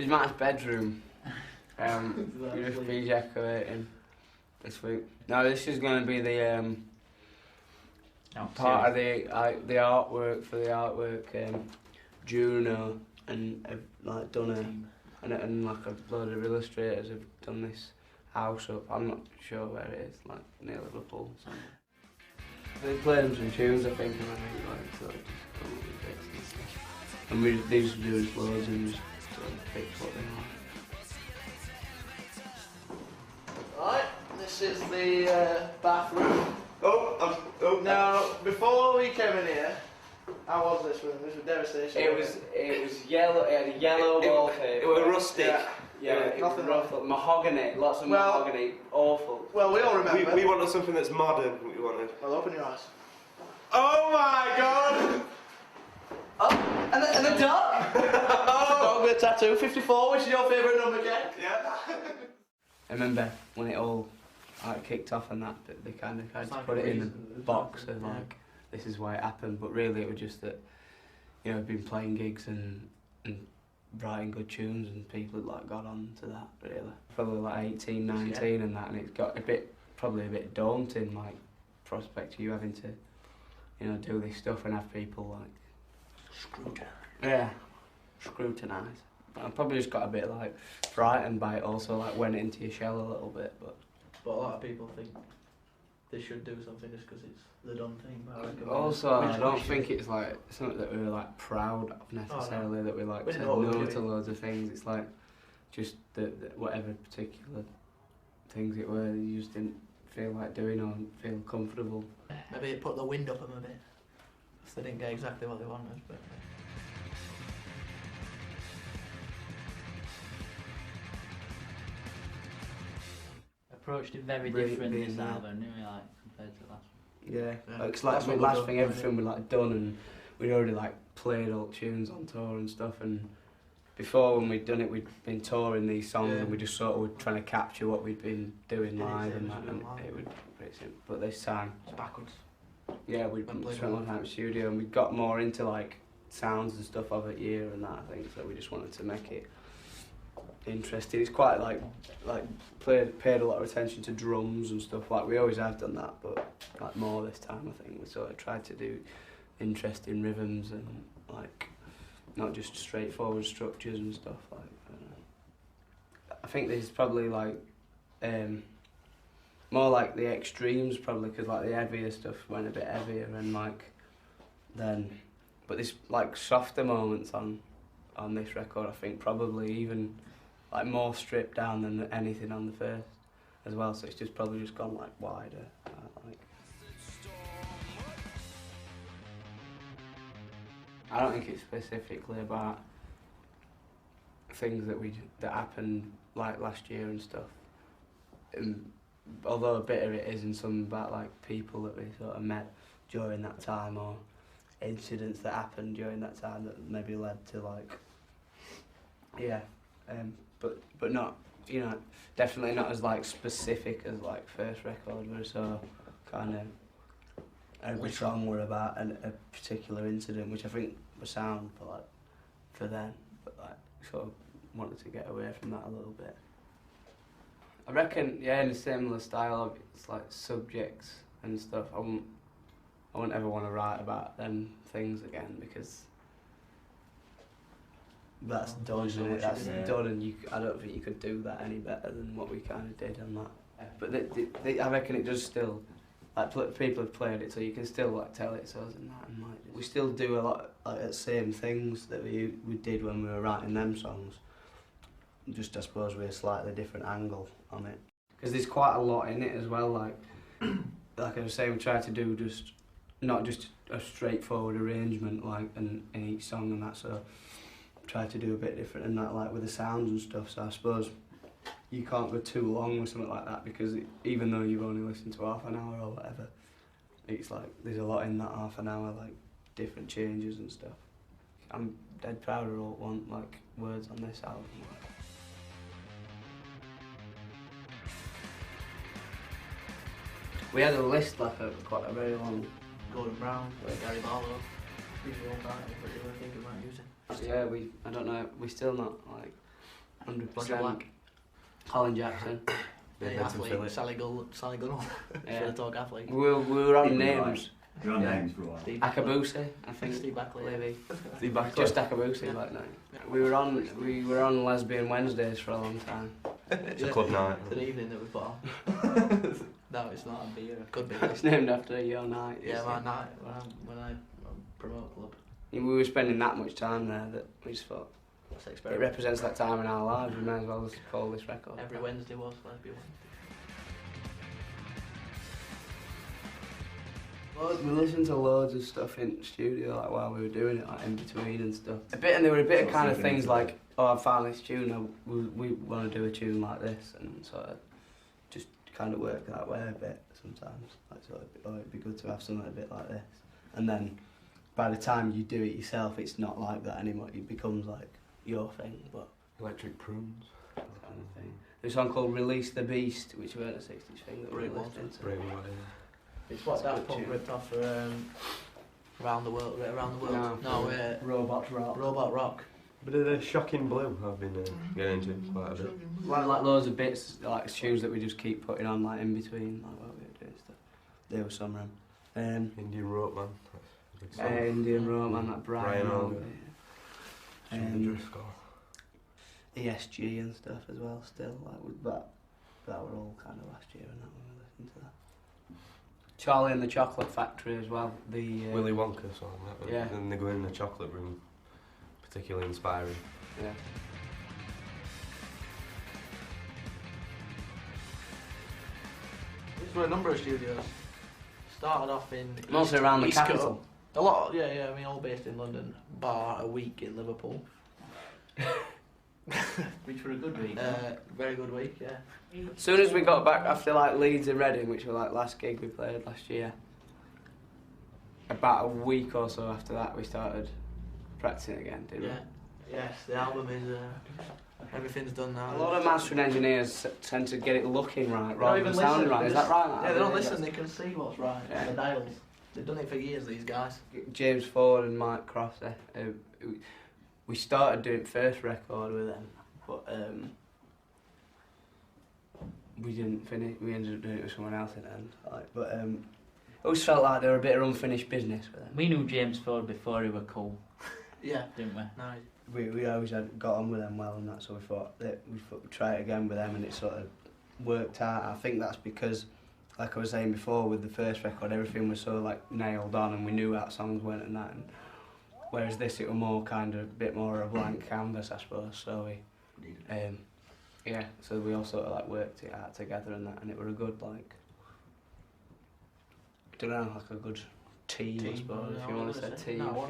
is Matt's bedroom. We've just been decorating this week. Now this is going to be the part of the artwork for the artwork. Juno and have like done and like a load of illustrators have done this house up. I'm not sure where it is, like near Liverpool. Somewhere. They played them some tunes, I think, and I think like sort of just come up with bits and stuff. And they used to do this loads and just sort of picked what they like. Right, this is the bathroom. Now, before we came in here, how was this room? This was devastation. It was yellow. It had a yellow wallpaper. It was rustic. Yeah, it was nothing rough. Mahogany, lots of mahogany. Awful. Well, we all remember. We wanted something that's modern. We wanted. Well, open your eyes. Oh my god! Oh, and the dog. Oh, dog with a tattoo. 54. Which is your favourite number, Ken? Yeah. I remember when it all kicked off and that, they kind of tried to put it in the box of like, this is why it happened, but really it was just that, you know, I've been playing gigs and writing good tunes and people had like got on to that really. Probably like 18, 19 and that, and it's got probably a bit daunting, like, prospect of you having to, you know, do this stuff and have people like scrutinise. I probably just got a bit like frightened by it also, like went into your shell a little bit, but a lot of people think they should do something just because it's the done thing. Also, I don't think it's like something that we're like proud of necessarily, that we like said no to loads of things. It's like just that whatever particular things it were, you just didn't feel like doing or feel comfortable. Maybe it put the wind up them a bit, so they didn't get exactly what they wanted. But approached it very different this album, didn't we, like, compared to the last one? Yeah, it's like the last thing, everything we like done, and we'd already like played all tunes on tour and stuff, and before when we'd done it, we'd been touring these songs and we just sort of were trying to capture what we'd been doing live and that, and it would pretty simple. But this time, it's backwards. Yeah, we'd spent a lot of time in the studio and we got more into like sounds and stuff of it year and that, I think, so we just wanted to make it interesting. It's quite like paid a lot of attention to drums and stuff, like we always have done that, but like more this time I think. We sort of tried to do interesting rhythms and like not just straightforward structures and stuff. Like I think this is probably like more like the extremes probably, because like the heavier stuff went a bit heavier and like then, but this like softer moments on this record I think probably even like more stripped down than anything on the first as well, so it's just probably just gone like wider. I don't think it's specifically about things that happened like last year and stuff. Although a bit of it is, and some about like people that we sort of met during that time or incidents that happened during that time that maybe led to like, but not, you know, definitely not as like specific as like first record were, so kind of every song were about a particular incident, which I think was sound for them, but like sort of wanted to get away from that a little bit. I reckon, yeah, in a similar style, it's like subjects and stuff. I wouldn't ever want to write about them things again, because that's done, isn't it? That's done, and I don't think you could do that any better than what we kind of did on that. But I reckon it does still, like people have played it, so you can still like tell it's us and that, and like we still do a lot like the same things that we did when we were writing them songs. Just I suppose with a slightly different angle on it, because there's quite a lot in it as well. Like I was saying, we tried to do just not just a straightforward arrangement like in each song and that, so tried to do a bit different and that, like with the sounds and stuff. So I suppose you can't go too long with something like that, because even though you've only listened to half an hour or whatever, it's like there's a lot in that half an hour, like different changes and stuff. I'm dead proud of all one like words on this album. We had a list like quite a very long. Gordon Brown, Gary Barlow, these are all that we're thinking about using. Yeah, I don't know, we're still not like 100%. Black. Colin Jackson. Yeah, The Benson athlete, Phillips. Sally Gunnell. Yeah. Should I talk athlete? We were on Keep it names. You're on Yeah. names for a while. Steve Buckley. Akabusi, I think. Steve Buckley. Maybe. Steve Buckley. Just Akabusi, Yeah. like no. We were on Lesbian Wednesdays for a long time. It's a club night. It's an evening that we put on. No, it's not a beer. It could be. It's named after your night. Yeah, my night when I promote a club. We were spending that much time there that we just thought Let's it experiment. represents that time in our lives. We may as well just call this record. Every Wednesday was Lesbian Wednesday. We listened to loads of stuff in studio, like while we were doing it, like in between and stuff. And there were a bit of kind of things like, oh, I found this tune, we want to do a tune like this, and sort of just kind of work that way a bit sometimes. Like, so it'd be good to have something a bit like this. And then by the time you do it yourself, it's not like that anymore. It becomes like your thing, but Electric Prunes. that kind of thing. There's a song called Release the Beast, which weren't a 60s thing that we Brilliant listened to. Brave Away. It's what It's a that good punk tune. ripped off for Around the World. Around the World. No. No, Robot Rock. Robot Rock. But the Shocking Blue I've been getting into quite a bit. Like loads of bits, like tunes that we just keep putting on, like in between, like while we were doing stuff. There was some of them. Indian Rope Man. That's a big song. Indian Roman, like Brian Brian Auger, Jimmy Driscoll. ESG and stuff as well. Still, like with that were all kind of last year, and that when we listened to that. Charlie and the Chocolate Factory as well. The Willy Wonka song. That one. Yeah. And they go in the chocolate room. Particularly inspiring. Yeah. This were a number of studios. Started off in Mostly around the East capital. Coast. A lot, yeah. I mean, all based in London. Bar a week in Liverpool. Which were a good week. Very good week, yeah. As soon as we got back after like Leeds and Reading, which were like last gig we played last year, about a week or so after that we started practicing again, didn't Yeah. Yes, the album is. Everything's done now. we? A lot of mastering engineers tend to get it looking right don't rather even than sounding listen, right. they Is just- that right? Yeah, they don't listen. They can see what's right. Yeah. The dials. They've done it for years. These guys. James Ford and Mike Crosser. We started doing first record with them, but we didn't finish. We ended up doing it with someone else in the end. I always felt like they were a bit of unfinished business with them. We knew James Ford before he were cool. Yeah, didn't we? nice. We always got on with them well, and that, so we thought that we'd try it again with them, and it sort of worked out. I think that's because, like I was saying before, with the first record, everything was so like nailed on, and we knew how songs went and that. And whereas this, it was more kind of a bit more of a blank canvas, I suppose. So yeah, so we all sort of like worked it out together and that, and it were a good like, I don't know, like a good team I suppose, if you want to say team. No,